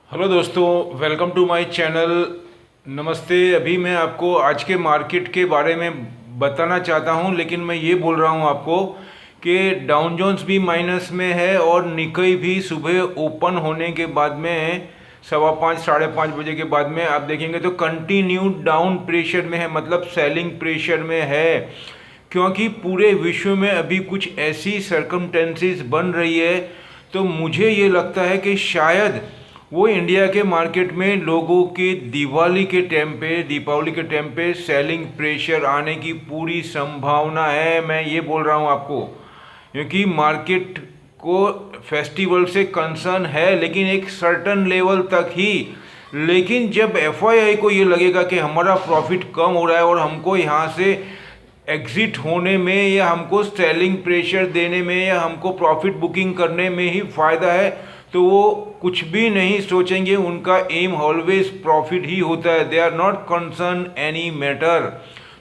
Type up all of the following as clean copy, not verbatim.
Hello दोस्तों, welcome to my channel. नमस्ते। अभी मैं आपको आज के मार्केट के बारे में बताना चाहता हूं, लेकिन मैं ये बोल रहा हूं आपको कि डाउ जोन्स भी माइनस में है और निकई भी सुबह ओपन होने के बाद में 5:15 5:30 बजे के बाद में आप देखेंगे तो कंटिन्यू डाउन प्रेशर में है, मतलब सेलिंग प्रेशर में है। क्योंकि पूरे विश्व में अभी कुछ ऐसी सरकमटेंसेस बन रही है, तो मुझे ये लगता है कि शायद वो इंडिया के मार्केट में लोगों के दीपावली के टाइम पे सेलिंग प्रेशर आने की पूरी संभावना है। मैं ये बोल रहा हूँ आपको, क्योंकि मार्केट को फेस्टिवल से कंसर्न है, लेकिन एक सर्टन लेवल तक ही। लेकिन जब एफआईआई को ये लगेगा कि हमारा प्रॉफिट कम हो रहा है और हमको यहाँ से एग्जिट होने में या हमको सेलिंग प्रेशर देने में या हमको प्रॉफिट बुकिंग करने में ही फ़ायदा है, तो वो कुछ भी नहीं सोचेंगे। उनका एम ऑलवेज प्रॉफिट ही होता है। They are not concern any matter.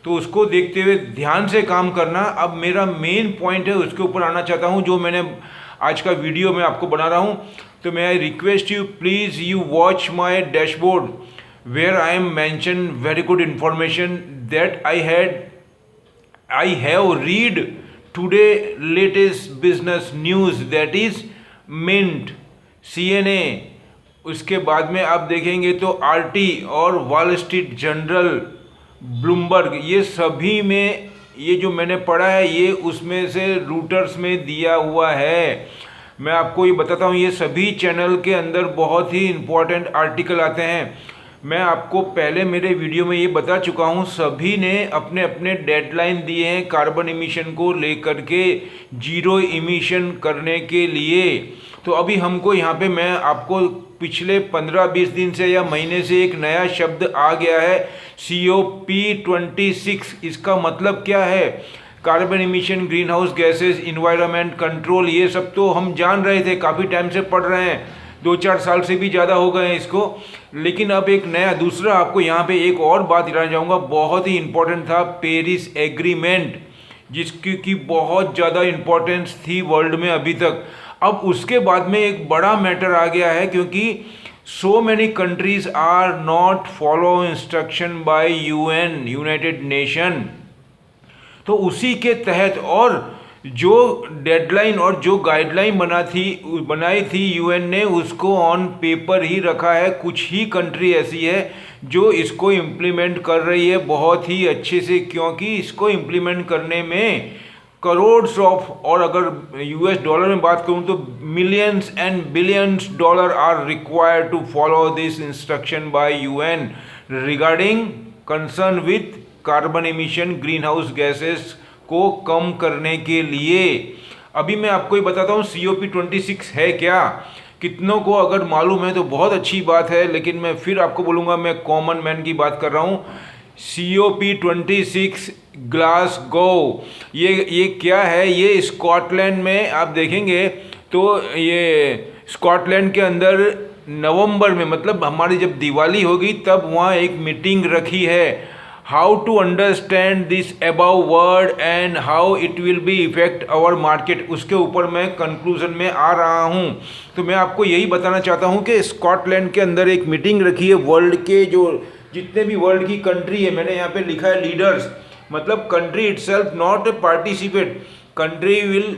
तो उसको देखते हुए ध्यान से काम करना। अब मेरा मेन पॉइंट है, उसके ऊपर आना चाहता हूँ, जो मैंने आज का वीडियो में आपको बना रहा हूँ। तो मैं I request you, please you watch my dashboard where I am mention very good information that I have read today latest business news, that is Mint, CNA। उसके बाद में आप देखेंगे तो RT और वॉल स्ट्रीट जर्नल, ब्लूमबर्ग, ये सभी में ये जो मैंने पढ़ा है ये उसमें से रूटर्स में दिया हुआ है। मैं आपको ये बताता हूँ, ये सभी चैनल के अंदर बहुत ही इम्पोर्टेंट आर्टिकल आते हैं। मैं आपको पहले मेरे वीडियो में ये बता चुका हूँ, सभी ने अपने अपने डेडलाइन दिए हैं कार्बन इमिशन को लेकर के, जीरो इमिशन करने के लिए। तो अभी हमको यहाँ पे मैं आपको पिछले 15-20 दिन से या महीने से एक नया शब्द आ गया है, COP26। इसका मतलब क्या है? Carbon emission, green house gases, environment control, ये सब तो हम जान रहे थे, काफ़ी टाइम से पढ़ रहे हैं, 2-4 साल से भी ज़्यादा हो गए हैं इसको। लेकिन अब एक नया दूसरा आपको यहाँ पे एक और बात दिलाना चाहूँगा, बहुत ही इंपॉर्टेंट था, पेरिस एग्रीमेंट, जिसकी की बहुत ज़्यादा इम्पोर्टेंस थी वर्ल्ड में अभी तक। अब उसके बाद में एक बड़ा मैटर आ गया है, क्योंकि so many countries are not follow instruction by UN, United Nation. तो उसी के तहत, और जो डेडलाइन और जो गाइडलाइन बनाई थी यूएन ने, उसको ऑन पेपर ही रखा है। कुछ ही कंट्री ऐसी है जो इसको इम्प्लीमेंट कर रही है बहुत ही अच्छे से, क्योंकि इसको इम्प्लीमेंट करने में करोड्स ऑफ, और अगर US डॉलर में बात करूं तो millions and billions dollar are required to follow this instruction by UN regarding concern with carbon emission, green house gases को कम करने के लिए। अभी मैं आपको ये बताता हूँ COP26 है क्या। कितनों को अगर मालूम है तो बहुत अच्छी बात है, लेकिन मैं फिर आपको बोलूँगा, मैं कॉमन मैन की बात कर रहा हूँ। COP26 ग्लासगो, ये क्या है? ये स्कॉटलैंड में आप देखेंगे तो ये स्कॉटलैंड के अंदर नवंबर में, मतलब हमारी जब दिवाली होगी तब वहाँ एक मीटिंग रखी है, how to understand this about word and how it will be effect our market. उसके ऊपर मैं कंक्लूजन में आ रहा हूँ। तो मैं आपको यही बताना चाहता हूँ कि स्कॉटलैंड के अंदर एक मीटिंग रखी है, वर्ल्ड के जो जितने भी वर्ल्ड की कंट्री है, मैंने यहाँ पे लिखा है लीडर्स, मतलब country itself, not participate, country will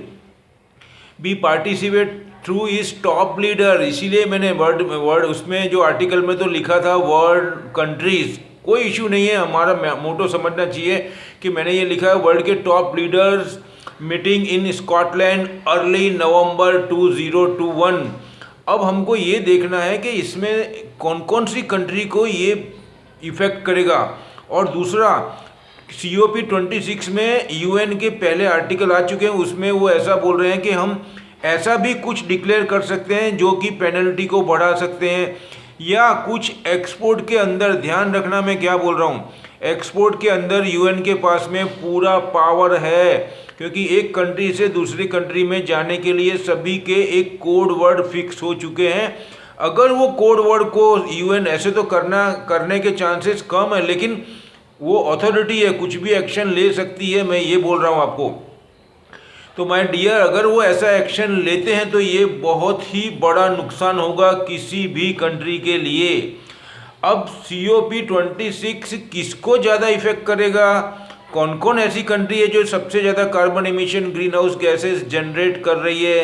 be participate through is top leader. इसीलिए मैंने वर्ड उसमें जो आर्टिकल में तो लिखा था वर्ल्ड कंट्रीज। कोई इशू नहीं है, हमारा मोटो समझना चाहिए कि मैंने ये लिखा है वर्ल्ड के top leaders meeting in Scotland early November 2021। अब हमको ये देखना है कि इसमें कौन कौन सी कंट्री को ये इफेक्ट करेगा। और दूसरा, COP26 में UN के पहले आर्टिकल आ चुके हैं, उसमें वो ऐसा बोल रहे हैं कि हम ऐसा भी कुछ डिक्लेयर कर सकते हैं जो कि पेनल्टी को बढ़ा सकते हैं, या कुछ एक्सपोर्ट के अंदर, ध्यान रखना मैं क्या बोल रहा हूँ, एक्सपोर्ट के अंदर UN के पास में पूरा पावर है, क्योंकि एक कंट्री से दूसरी कंट्री में जाने के लिए सभी के एक कोड वर्ड फिक्स हो चुके हैं। अगर वो कोड वर्ड को UN ऐसे तो करने के चांसेस कम है, लेकिन वो अथॉरिटी है, कुछ भी एक्शन ले सकती है, मैं ये बोल रहा हूँ आपको। तो माय डियर, अगर वो ऐसा एक्शन लेते हैं तो ये बहुत ही बड़ा नुकसान होगा किसी भी कंट्री के लिए। अब COP26 किसको ज़्यादा इफेक्ट करेगा? कौन कौन ऐसी कंट्री है जो सबसे ज़्यादा carbon emission green house gases generate कर रही है?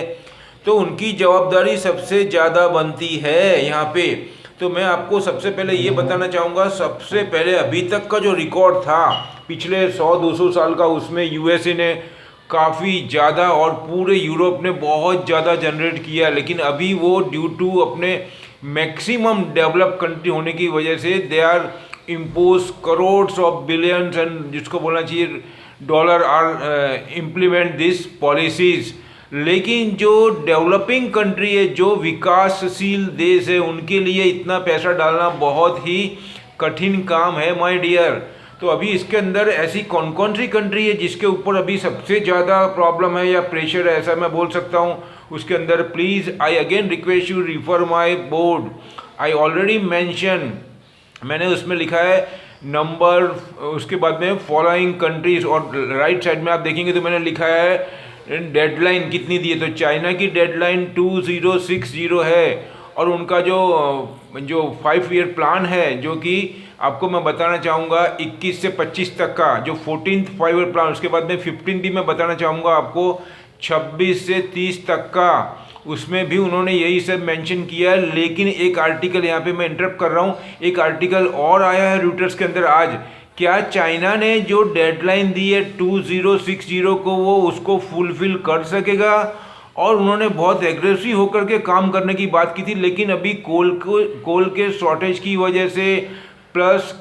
तो उनकी जवाबदारी सबसे ज़्यादा बनती है यहाँ पे। तो मैं आपको सबसे पहले ये बताना चाहूँगा, सबसे पहले अभी तक का जो रिकॉर्ड था पिछले 100-200 साल का, उसमें USA ने काफ़ी ज़्यादा और पूरे यूरोप ने बहुत ज़्यादा जनरेट किया, लेकिन अभी वो ड्यू टू अपने मैक्सिमम डेवलप कंट्री होने की वजह से they are impose crores of billions and जिसको बोलना चाहिए dollar are implement this policies. लेकिन जो डेवलपिंग कंट्री है, जो विकासशील देश है, उनके लिए इतना पैसा डालना बहुत ही कठिन काम है माय डियर। तो अभी इसके अंदर ऐसी कौन कौन सी कंट्री है जिसके ऊपर अभी सबसे ज़्यादा प्रॉब्लम है या प्रेशर है, ऐसा मैं बोल सकता हूँ। उसके अंदर please I again request you refer my board. I already mention, मैंने उसमें लिखा है नंबर, उसके बाद में फॉलोइंग कंट्रीज, और राइट साइड में आप देखेंगे तो मैंने लिखा है डेडलाइन कितनी दी है। तो चाइना की डेडलाइन 2060 है, और उनका जो 5 ईयर प्लान है, जो कि आपको मैं बताना चाहूँगा 21 से 25 तक का जो 14th 5 ईयर प्लान, उसके बाद में 15th भी मैं बताना चाहूँगा आपको 26 से 30 तक का, उसमें भी उन्होंने यही सब मेंशन किया है। लेकिन एक आर्टिकल यहाँ पे मैं इंटरप्ट कर रहा हूँ, एक आर्टिकल और आया है रूटर्स के अंदर आज। क्या चाइना ने जो डेडलाइन दी है 2060 को, वो उसको फुलफिल कर सकेगा? और उन्होंने बहुत एग्रेसिव होकर के काम करने की बात की थी, लेकिन अभी कोल के शॉर्टेज की वजह से प्लस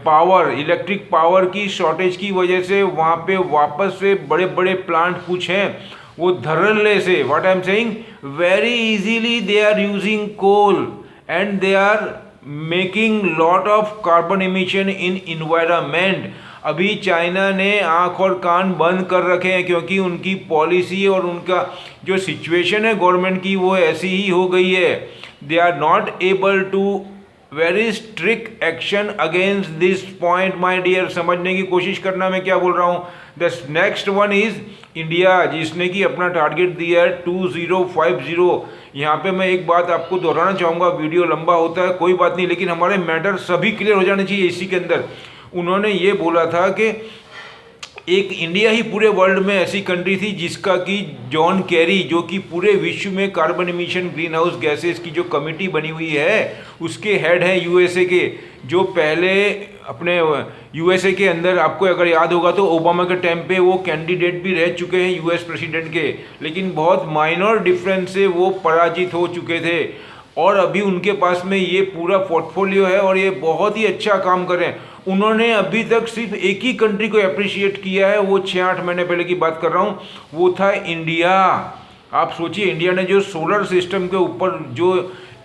पावर, इलेक्ट्रिक पावर की शॉर्टेज की वजह से वहाँ पे वापस से बड़े बड़े प्लांट कुछ हैं वो धड़ल्ले से, what I am saying, very easily they are using coal and they are making lot of carbon emission in environment. अभी चाइना ने आंख और कान बंद कर रखे हैं, क्योंकि उनकी पॉलिसी और उनका जो सिचुएशन है गवर्नमेंट की, वो ऐसी ही हो गई है। They are not able to very strict action against this point my dear. समझने की कोशिश करना मैं क्या बोल रहा हूँ। The next one is India, जिसने कि अपना टारगेट दिया है 2050। यहाँ पे मैं एक बात आपको दोहराना चाहूँगा, वीडियो लंबा होता है कोई बात नहीं, लेकिन हमारे मैटर सभी क्लियर हो जाने चाहिए इसी के अंदर। उन्होंने ये बोला था कि एक इंडिया ही पूरे वर्ल्ड में ऐसी कंट्री थी जिसका कि जॉन केरी, जो कि पूरे विश्व में carbon emission green house gases की जो कमिटी बनी हुई है उसके हेड हैं USA के, जो पहले अपने USA के अंदर, आपको अगर याद होगा तो ओबामा के टाइम पे वो कैंडिडेट भी रह चुके हैं US प्रेसिडेंट के, लेकिन बहुत माइनर डिफरेंस से वो पराजित हो चुके थे। और अभी उनके पास में ये पूरा पोर्टफोलियो है और ये बहुत ही अच्छा काम कर रहे हैं। उन्होंने अभी तक सिर्फ एक ही कंट्री को अप्रिशिएट किया है, वो 6-8 महीने पहले की बात कर रहा हूँ, वो था इंडिया। आप सोचिए, इंडिया ने जो सोलर सिस्टम के ऊपर जो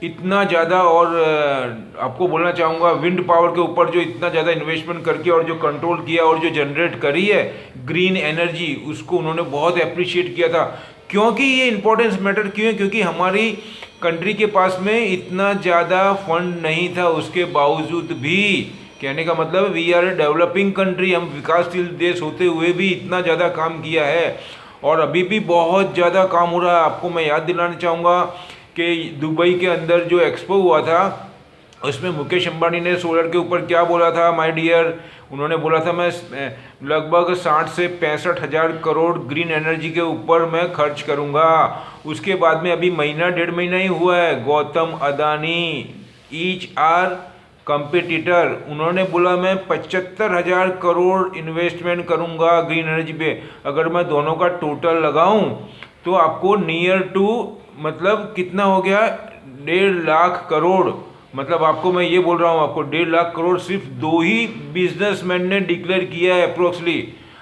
इतना ज़्यादा, और आपको बोलना चाहूँगा विंड पावर के ऊपर जो इतना ज़्यादा इन्वेस्टमेंट करके और जो कंट्रोल किया और जो जनरेट करी है ग्रीन एनर्जी, उसको उन्होंने बहुत अप्रिशिएट किया था। क्योंकि ये इंपॉर्टेंस मैटर क्यों है? क्योंकि हमारी कंट्री के पास में इतना ज़्यादा फंड नहीं था, उसके बावजूद भी, कहने का मतलब we are a developing country, हम विकासशील देश होते हुए भी इतना ज़्यादा काम किया है और अभी भी बहुत ज़्यादा काम हो रहा है। आपको मैं याद दिलाना चाहूँगा कि दुबई के अंदर जो एक्सपो हुआ था उसमें मुकेश अंबानी ने सोलर के ऊपर क्या बोला था माय डियर? उन्होंने बोला था मैं लगभग 60 से 65 हज़ार करोड़ ग्रीन एनर्जी के ऊपर मैं खर्च करूँगा। उसके बाद में अभी महीना 1.5 महीना ही हुआ है, Gautam Adani each are competitor, उन्होंने बोला मैं 75,000 करोड़ इन्वेस्टमेंट करूँगा ग्रीन एनर्जी पे। अगर मैं दोनों का टोटल लगाऊँ तो आपको नियर टू, मतलब कितना हो गया, 1.5 लाख करोड़। मतलब आपको मैं ये बोल रहा हूँ, आपको 1.5 लाख करोड़ सिर्फ 2 ही बिजनेसमैन ने डिक्लेयर किया है अप्रोक्सली।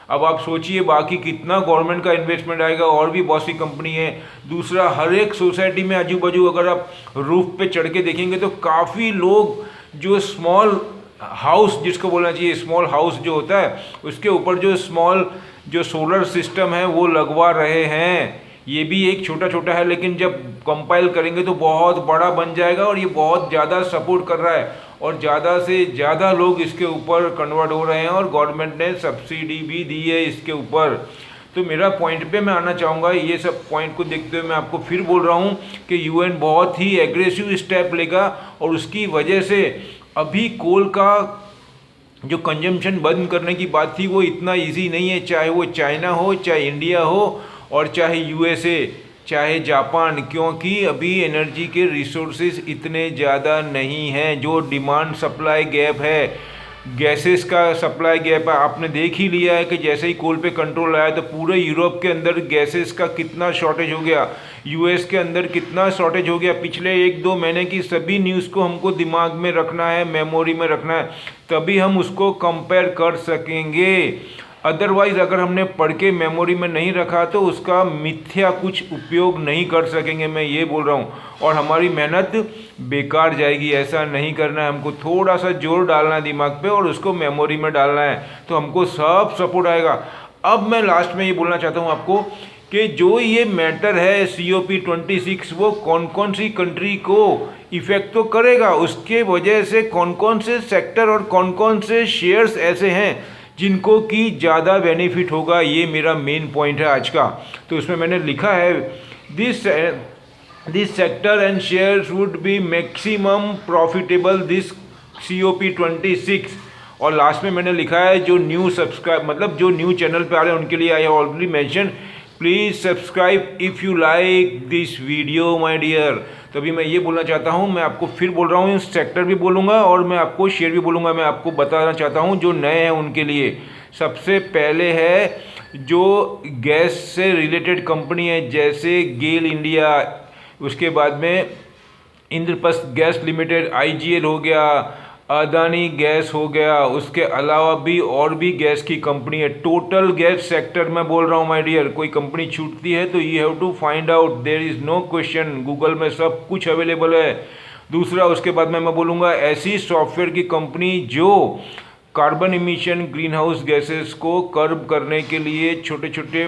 अब आप सोचिए बाकी कितना गवर्नमेंट का इन्वेस्टमेंट आएगा, और भी बहुत सी कंपनी है। दूसरा, हर एक सोसाइटी में आजू बाजू अगर आप रूफ पे चढ़ के देखेंगे तो काफ़ी लोग जो स्मॉल हाउस, जिसको बोलना चाहिए स्मॉल हाउस जो होता है, उसके ऊपर जो स्मॉल जो सोलर सिस्टम है वो लगवा रहे हैं। ये भी एक छोटा छोटा है, लेकिन जब कंपाइल करेंगे तो बहुत बड़ा बन जाएगा और ये बहुत ज़्यादा सपोर्ट कर रहा है और ज़्यादा से ज़्यादा लोग इसके ऊपर कन्वर्ट हो रहे हैं और गवर्नमेंट ने सब्सिडी भी दी है इसके ऊपर। तो मेरा पॉइंट पे मैं आना चाहूँगा, ये सब पॉइंट को देखते हुए मैं आपको फिर बोल रहा हूँ कि यूएन बहुत ही एग्रेसिव स्टेप लेगा और उसकी वजह से अभी कोल का जो कंजम्पशन बंद करने की बात थी वो इतना इजी नहीं है, चाहे वो चाइना हो, चाहे इंडिया हो और चाहे यूएसए, चाहे जापान, क्योंकि अभी एनर्जी के रिसोर्सेज इतने ज़्यादा नहीं हैं। जो डिमांड सप्लाई गैप है, गैसेस का सप्लाई गैप है, आपने देख ही लिया है कि जैसे ही कोल पे कंट्रोल आया तो पूरे यूरोप के अंदर गैसेस का कितना शॉर्टेज हो गया, यूएस के अंदर कितना शॉर्टेज हो गया। पिछले 1-2 महीने की सभी न्यूज़ को हमको दिमाग में रखना है, मेमोरी में रखना है, तभी हम उसको कंपेयर कर सकेंगे। अदरवाइज़ अगर हमने पढ़ के मेमोरी में नहीं रखा तो उसका मिथ्या कुछ उपयोग नहीं कर सकेंगे, मैं ये बोल रहा हूँ, और हमारी मेहनत बेकार जाएगी। ऐसा नहीं करना है, हमको थोड़ा सा जोर डालना है दिमाग पे और उसको मेमोरी में डालना है, तो हमको सब सपोर्ट आएगा। अब मैं लास्ट में ये बोलना चाहता हूँ आपको कि जो ये मैटर है COP26 वो कौन कौन सी कंट्री को इफ़ेक्ट तो करेगा, उसके वजह से कौन कौन से सेक्टर और कौन कौन से शेयर्स ऐसे हैं जिनको कि ज़्यादा बेनिफिट होगा, ये मेरा मेन पॉइंट है आज का। तो उसमें मैंने लिखा है this sector and shares would be maximum profitable this COP26। और लास्ट में मैंने लिखा है जो न्यू सब्सक्राइब मतलब जो न्यू चैनल पे आ रहे हैं उनके लिए I have already mention, please subscribe if you like this video my dear. तो अभी मैं ये बोलना चाहता हूँ, मैं आपको फिर बोल रहा हूँ, सेक्टर भी बोलूँगा और मैं आपको शेयर भी बोलूँगा। मैं आपको बताना चाहता हूँ जो नए हैं उनके लिए, सबसे पहले है जो गैस से रिलेटेड कंपनी है जैसे गेल इंडिया, उसके बाद में इंद्रप्रस्थ गैस लिमिटेड IGL हो गया, अदानी गैस हो गया, उसके अलावा भी और भी गैस की कंपनी है। टोटल गैस सेक्टर में बोल रहा हूँ माय डियर, कोई कंपनी छूटती है तो you have to find out, there is no question, Google में सब कुछ अवेलेबल है। दूसरा उसके बाद में मैं बोलूँगा ऐसी सॉफ्टवेयर की कंपनी जो carbon emission green house gases को कर्ब करने के लिए छोटे छोटे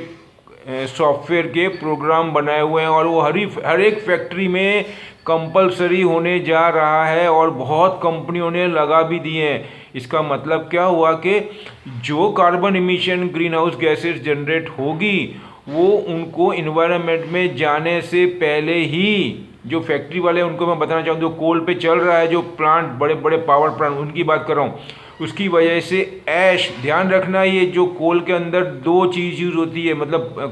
सॉफ्टवेयर के प्रोग्राम बनाए हुए हैं और वो हर एक फैक्ट्री में कंपलसरी होने जा रहा है और बहुत कंपनियों ने लगा भी दिए हैं। इसका मतलब क्या हुआ कि जो carbon emission green house gases generate होगी वो उनको इन्वायरमेंट में जाने से पहले ही, जो फैक्ट्री वाले उनको मैं बताना चाहूँ, जो कोल पे चल रहा है जो प्लांट, बड़े बड़े पावर प्लांट, उनकी बात कर रहा हूँ, उसकी वजह से ऐश, ध्यान रखना ये जो कोल के अंदर 2 चीज़ यूज़ होती है, मतलब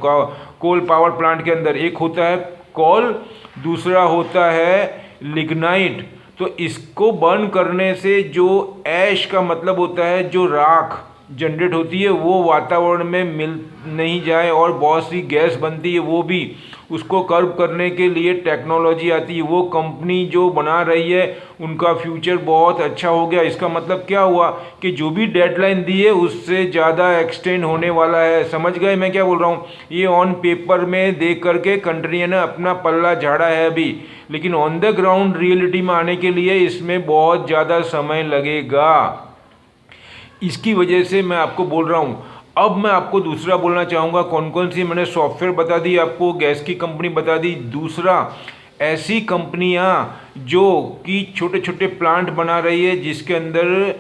कोल पावर प्लांट के अंदर एक होता है कोल, दूसरा होता है लिग्नाइट। तो इसको बर्न करने से जो ऐश का मतलब होता है जो राख जनरेट होती है वो वातावरण में मिल नहीं जाए और बहुत सी गैस बनती है, वो भी उसको कर्ब करने के लिए टेक्नोलॉजी आती है। वो कंपनी जो बना रही है उनका फ्यूचर बहुत अच्छा हो गया। इसका मतलब क्या हुआ कि जो भी डेडलाइन दी है उससे ज़्यादा एक्सटेंड होने वाला है। समझ गए मैं क्या बोल रहा हूँ? ये ऑन पेपर में देख करके कंट्री ने अपना पल्ला झाड़ा है अभी, लेकिन ऑन द ग्राउंड रियलिटी में आने के लिए इसमें बहुत ज़्यादा समय लगेगा। इसकी वजह से मैं आपको बोल रहा हूँ। अब मैं आपको दूसरा बोलना चाहूँगा, कौन कौन सी मैंने सॉफ्टवेयर बता दी आपको, गैस की कंपनी बता दी। दूसरा, ऐसी कंपनियाँ जो कि छोटे छोटे प्लांट बना रही है जिसके अंदर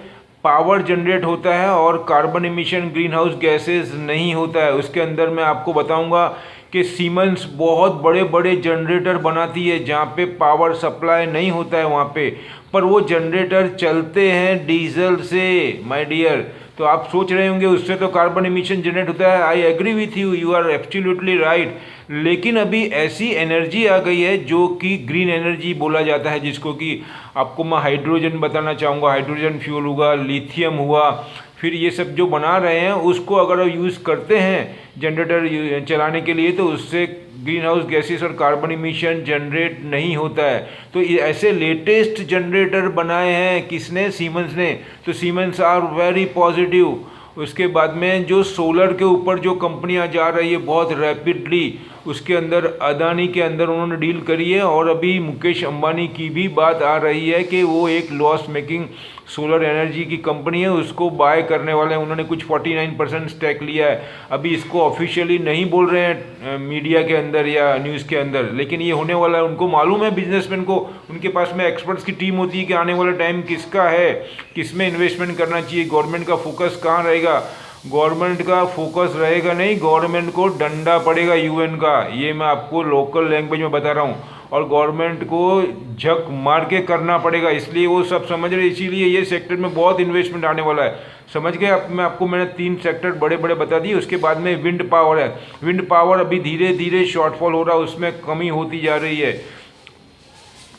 पावर जनरेट होता है और carbon emission green house gases नहीं होता है, उसके अंदर मैं आपको बताऊंगा कि सीमेंस बहुत बड़े बड़े जनरेटर बनाती है जहाँ पे पावर सप्लाई नहीं होता है वहाँ पे, पर वो जनरेटर चलते हैं डीजल से माय डियर। तो आप सोच रहे होंगे उससे तो कार्बन इमिशन जनरेट होता है। I agree with you, you are absolutely right. लेकिन अभी ऐसी एनर्जी आ गई है जो कि ग्रीन एनर्जी बोला जाता है, जिसको कि आपको मैं हाइड्रोजन बताना चाहूँगा। हाइड्रोजन फ्यूल हुआ, लिथियम हुआ, फिर ये सब जो बना रहे हैं उसको अगर यूज़ करते हैं जनरेटर चलाने के लिए तो उससे ग्रीन हाउस गैसेस और कार्बन इमिशन जनरेट नहीं होता है। तो ये ऐसे लेटेस्ट जनरेटर बनाए हैं किसने? सीमेंस ने। तो सीमेंस आर वेरी पॉजिटिव। उसके बाद में जो सोलर के ऊपर जो कंपनियां जा रही है बहुत रैपिडली, उसके अंदर अदानी के अंदर उन्होंने डील करी है और अभी मुकेश अंबानी की भी बात आ रही है कि वो एक लॉस मेकिंग सोलर एनर्जी की कंपनी है, उसको बाय करने वाले हैं। उन्होंने कुछ 49% स्टैक लिया है। अभी इसको ऑफिशियली नहीं बोल रहे हैं मीडिया के अंदर या न्यूज़ के अंदर, लेकिन ये होने वाला है। उनको मालूम है, बिजनेसमैन को, उनके पास में एक्सपर्ट्स की टीम होती है कि आने वाला टाइम किसका है, किस में इन्वेस्टमेंट करना चाहिए, गवर्नमेंट का फोकस कहाँ रहेगा। गवर्नमेंट का फोकस रहेगा नहीं, गवर्नमेंट को डंडा पड़ेगा यूएन का, ये मैं आपको लोकल लैंग्वेज में बता रहा हूँ। और गवर्नमेंट को झक मार के करना पड़ेगा, इसलिए वो सब समझ रहे, इसीलिए ये सेक्टर में बहुत इन्वेस्टमेंट आने वाला है। समझ गए आप? मैंने 3 सेक्टर बड़े बड़े बता दिए। उसके बाद में विंड पावर है। विंड पावर अभी धीरे धीरे शॉर्टफॉल हो रहा है, उसमें कमी होती जा रही है।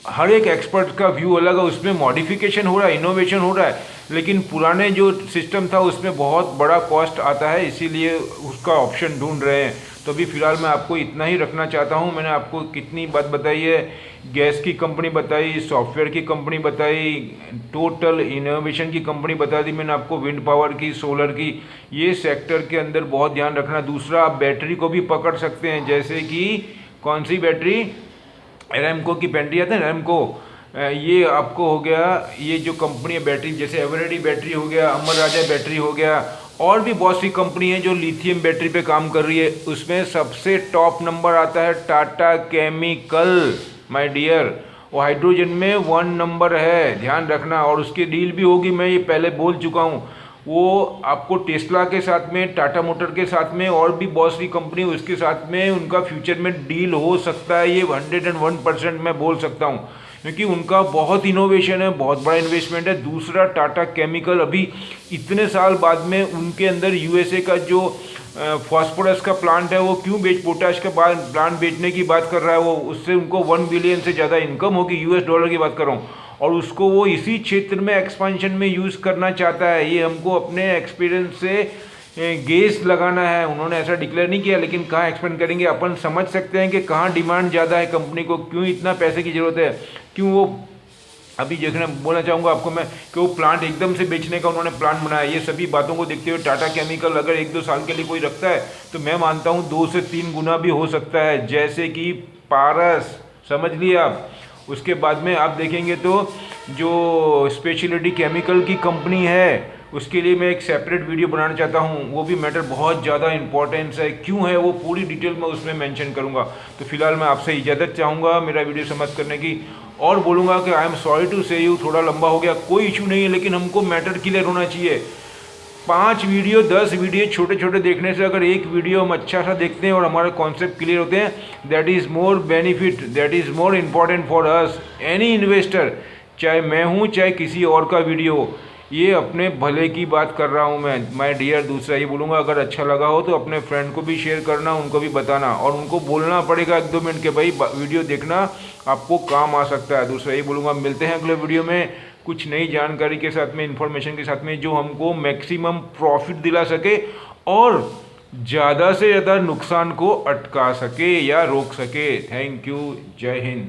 हर एक एक्सपर्ट का व्यू अलग है, उसमें मॉडिफिकेशन हो रहा है, इनोवेशन हो रहा है, लेकिन पुराने जो सिस्टम था उसमें बहुत बड़ा कॉस्ट आता है, इसीलिए उसका ऑप्शन ढूंढ रहे हैं। तो अभी फ़िलहाल मैं आपको इतना ही रखना चाहता हूं। मैंने आपको कितनी बात बताई है, गैस की कंपनी बताई, सॉफ्टवेयर की कंपनी बताई, टोटल इनोवेशन की कंपनी बता दी मैंने आपको, विंड पावर की, सोलर की। ये सेक्टर के अंदर बहुत ध्यान रखना। दूसरा, आप बैटरी को भी पकड़ सकते हैं, जैसे कि कौन सी बैटरी, एरामको की बैटरी आती है ना, एरामको, ये आपको हो गया, ये जो कंपनी है बैटरी, जैसे एवरेडी बैटरी हो गया, अमर राजा बैटरी हो गया, और भी बहुत सी कंपनी है जो लिथियम बैटरी पे काम कर रही है। उसमें सबसे टॉप नंबर आता है टाटा केमिकल, माय डियर, वो हाइड्रोजन में 1 नंबर है, ध्यान रखना। और उसकी डील भी होगी, मैं ये पहले बोल चुका हूँ। वो आपको टेस्ला के साथ में, टाटा मोटर के साथ में, और भी बहुत सी कंपनी उसके साथ में उनका फ्यूचर में डील हो सकता है, ये 101% मैं बोल सकता हूँ, क्योंकि उनका बहुत इनोवेशन है, बहुत बड़ा इन्वेस्टमेंट है। दूसरा, टाटा केमिकल अभी इतने साल बाद में उनके अंदर यूएसए का जो फॉस्फोरस का प्लांट है वो क्यों पोटाश का प्लांट बेचने की बात कर रहा है, वो उससे उनको 1 बिलियन से ज़्यादा इनकम होगी, यूएस डॉलर की बात कर रहा हूँ, और उसको वो इसी क्षेत्र में एक्सपांशन में यूज़ करना चाहता है। ये हमको अपने एक्सपीरियंस से गेस लगाना है, उन्होंने ऐसा डिक्लेयर नहीं किया, लेकिन कहाँ एक्सपेंड करेंगे अपन समझ सकते हैं कि कहाँ डिमांड ज़्यादा है कंपनी को, क्यों इतना पैसे की ज़रूरत है, क्यों वो अभी देखना बोलना चाहूँगा आपको मैं कि वो प्लांट एकदम से बेचने का उन्होंने प्लान बनाया। ये सभी बातों को देखते हुए टाटा केमिकल अगर 1-2 साल के लिए कोई रखता है तो मैं मानता हूँ 2 से 3 गुना भी हो सकता है, जैसे कि पारस, समझ लिए आप। उसके बाद में आप देखेंगे तो जो स्पेशलिटी केमिकल की कंपनी है उसके लिए मैं एक सेपरेट वीडियो बनाना चाहता हूँ, वो भी मैटर बहुत ज़्यादा इंपॉर्टेंस है, क्यों है वो पूरी डिटेल में उसमें मेंशन करूँगा। तो फिलहाल मैं आपसे इजाज़त चाहूँगा मेरा वीडियो समाप्त करने की, और बोलूँगा कि आई एम सॉरी टू से यू, थोड़ा लंबा हो गया, कोई इशू नहीं है, लेकिन हमको मैटर क्लियर होना चाहिए। 5 वीडियो 10 वीडियो छोटे छोटे देखने से अगर एक वीडियो हम अच्छा सा देखते हैं और हमारे कॉन्सेप्ट क्लियर होते हैं, that is more benefit, that is more important for us, any investor, चाहे मैं हूँ चाहे किसी और का वीडियो हो, ये अपने भले की बात कर रहा हूँ मैं, माय डियर। दूसरा ये बोलूँगा, अगर अच्छा लगा हो तो अपने फ्रेंड को भी शेयर करना, उनको भी बताना, और उनको बोलना पड़ेगा 1-2 मिनट के भाई वीडियो देखना, आपको काम आ सकता है। दूसरा ये बोलूँगा, मिलते हैं अगले वीडियो में कुछ नई जानकारी के साथ में, इन्फॉर्मेशन के साथ में, जो हमको मैक्सिमम प्रॉफिट दिला सके और ज़्यादा से ज़्यादा नुकसान को अटका सके या रोक सके। थैंक यू, जय हिंद।